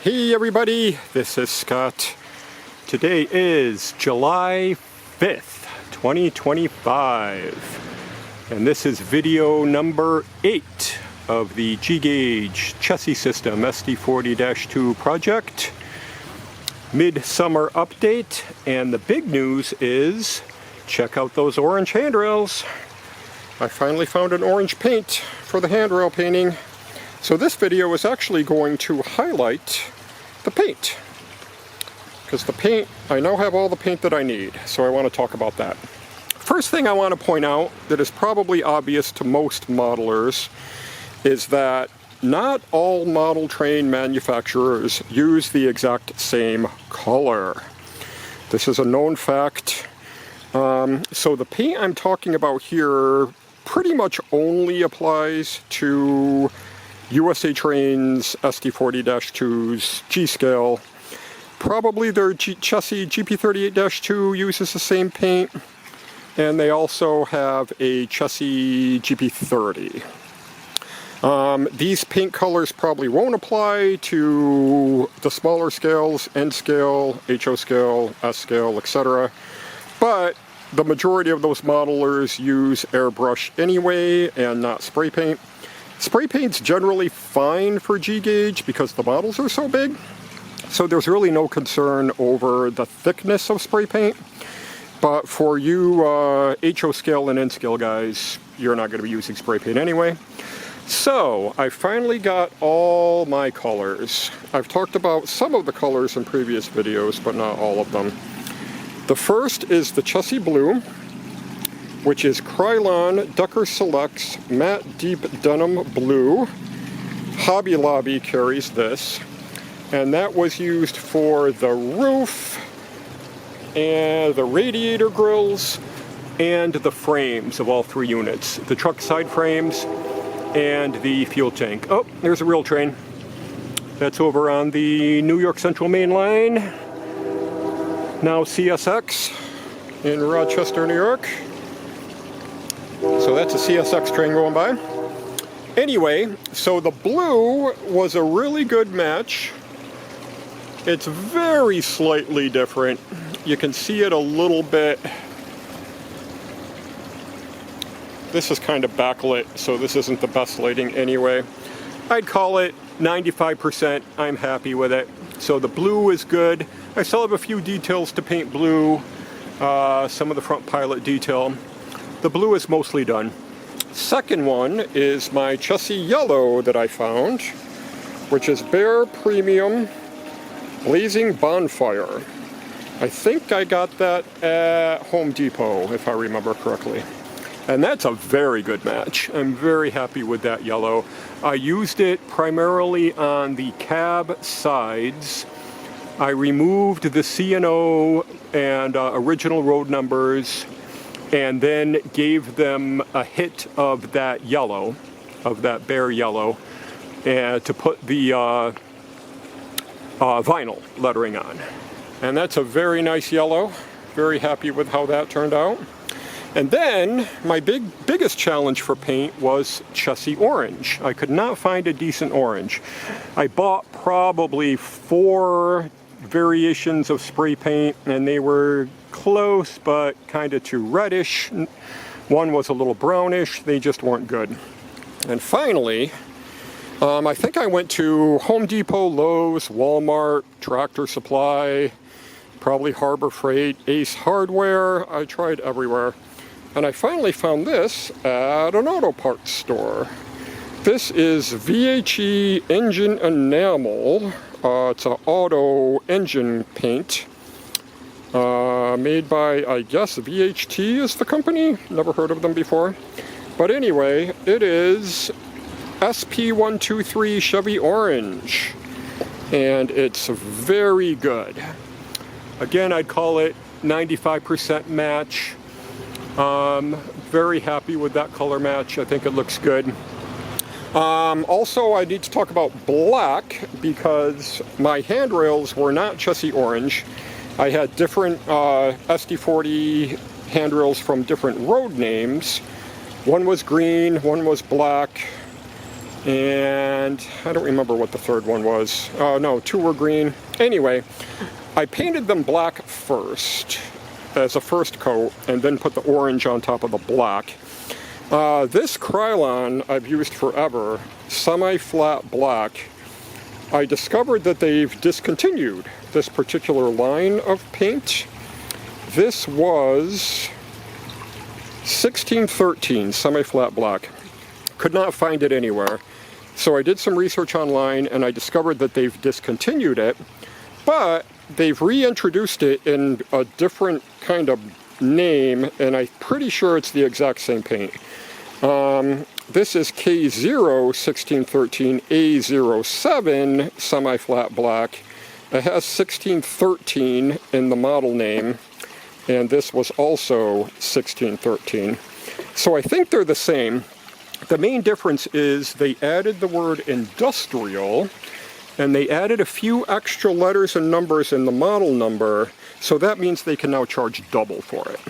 Hey everybody, this is Scott. Today is July 5th, 2025, and this is video number 8 of the G-Gauge Chessie system SD40-2 project. Midsummer update, and the big news is check out those orange handrails. I finally found an orange paint for the handrail painting. So this video is actually going to highlight the paint, because the paint, I now have all the paint that I need, so I want to talk about that. First thing I want to point out that is probably obvious to most modelers is that not all model train manufacturers use the exact same color. This is a known fact. So the paint I'm talking about here pretty much only applies to USA Train's SD40-2's G-scale. Probably their Chessie GP38-2 uses the same paint, and they also have a Chessie GP30. These paint colors probably won't apply to the smaller scales, N scale, HO scale, S scale, etc. But the majority of those modelers use airbrush anyway and not spray paint. Spray paint's generally fine for G-Gauge because the models are so big, so there's really no concern over the thickness of spray paint. But for you HO scale and N scale guys, you're not going to be using spray paint anyway. So I finally got all my colors. I've talked about some of the colors in previous videos, but not all of them. The first is the Chessie Blue, which is Krylon Ducker Selects Matte Deep Denim Blue. Hobby Lobby carries this, and that was used for the roof and the radiator grills and the frames of all three units. The truck side frames and the fuel tank. Oh, there's a real train. That's over on the New York Central Main Line, now CSX in Rochester, New York. So that's a CSX train going by. Anyway, so the blue was a really good match. It's very slightly different. You can see it a little bit. This is kind of backlit, so this isn't the best lighting anyway. I'd call it 95%. I'm happy with it. So the blue is good. I still have a few details to paint blue. Some of the front pilot detail. The blue is mostly done. Second one is my Chessie Yellow that I found, which is Bare Premium Blazing Bonfire. I think I got that at Home Depot, if I remember correctly. And that's a very good match. I'm very happy with that yellow. I used it primarily on the cab sides. I removed the C&O and original road numbers, and then gave them a hit of that yellow, of that bare yellow, and to put the vinyl lettering on. And that's a very nice yellow. Very happy with how that turned out. And then my biggest challenge for paint was Chessie Orange. I could not find a decent orange. I bought probably 4 variations of spray paint, and they were close but kind of too reddish. One was a little brownish. They just weren't good. And finally, I think I went to Home Depot, Lowe's, Walmart, Tractor Supply, probably Harbor Freight, Ace Hardware. I tried everywhere. And I finally found this at an auto parts store. This is VHE Engine Enamel. It's an auto engine paint. Made by, I guess, VHT is the company. Never heard of them before. But anyway, it is SP123 Chevy Orange. And it's very good. Again, I'd call it 95% match. Very happy with that color match. I think it looks good. Also, I need to talk about black because my handrails were not Chessie Orange. I had different SD40 handrails from different road names. One was green, one was black. And I don't remember what the third one was. Oh no, 2 were green. Anyway, I painted them black first as a first coat and then put the orange on top of the black. This Krylon I've used forever, semi-flat black. I discovered that they've discontinued this particular line of paint. This was 1613 semi-flat black. Could not find it anywhere. So I did some research online and I discovered that they've discontinued it, but they've reintroduced it in a different kind of name, and I'm pretty sure it's the exact same paint. This is K0 1613 A07 semi-flat black. It has 1613 in the model name, and this was also 1613. So I think they're the same. The main difference is they added the word industrial, and they added a few extra letters and numbers in the model number, so that means they can now charge double for it.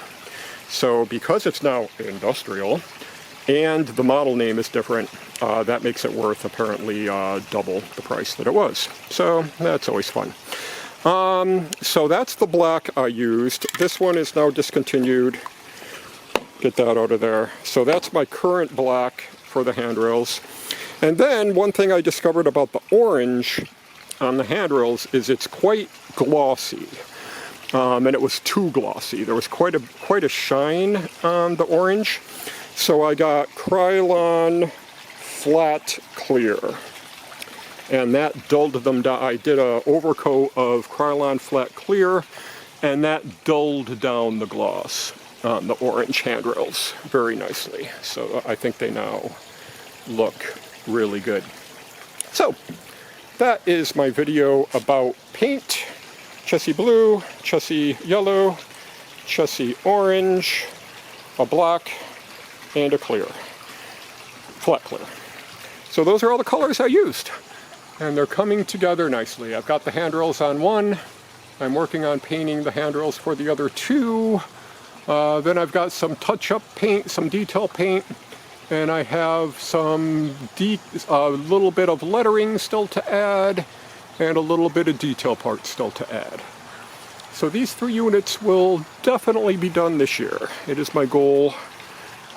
So because it's now industrial, and the model name is different, that makes it worth apparently double the price that it was. So that's always fun. So that's the black I used. This one is now discontinued. Get that out of there. So that's my current black for the handrails. And then one thing I discovered about the orange on the handrails is it's quite glossy. And it was too glossy. There was quite a shine on the orange. So I got Krylon Flat Clear. And that dulled them down. I did an overcoat of Krylon Flat Clear, and that dulled down the gloss on the orange handrails very nicely. So I think they now look really good. So that is my video about paint. Chessie blue, Chessie yellow, Chessie orange, a black, and a clear, flat clear. So those are all the colors I used, and they're coming together nicely. I've got the handrails on one. I'm working on painting the handrails for the other 2. Then I've got some touch-up paint, some detail paint, and I have some a little bit of lettering still to add, and a little bit of detail parts still to add. So these 3 units will definitely be done this year. It is my goal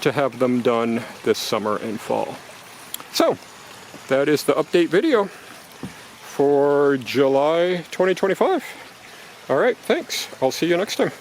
to have them done this summer and fall. So that is the update video for July 2025. All right, thanks. I'll see you next time.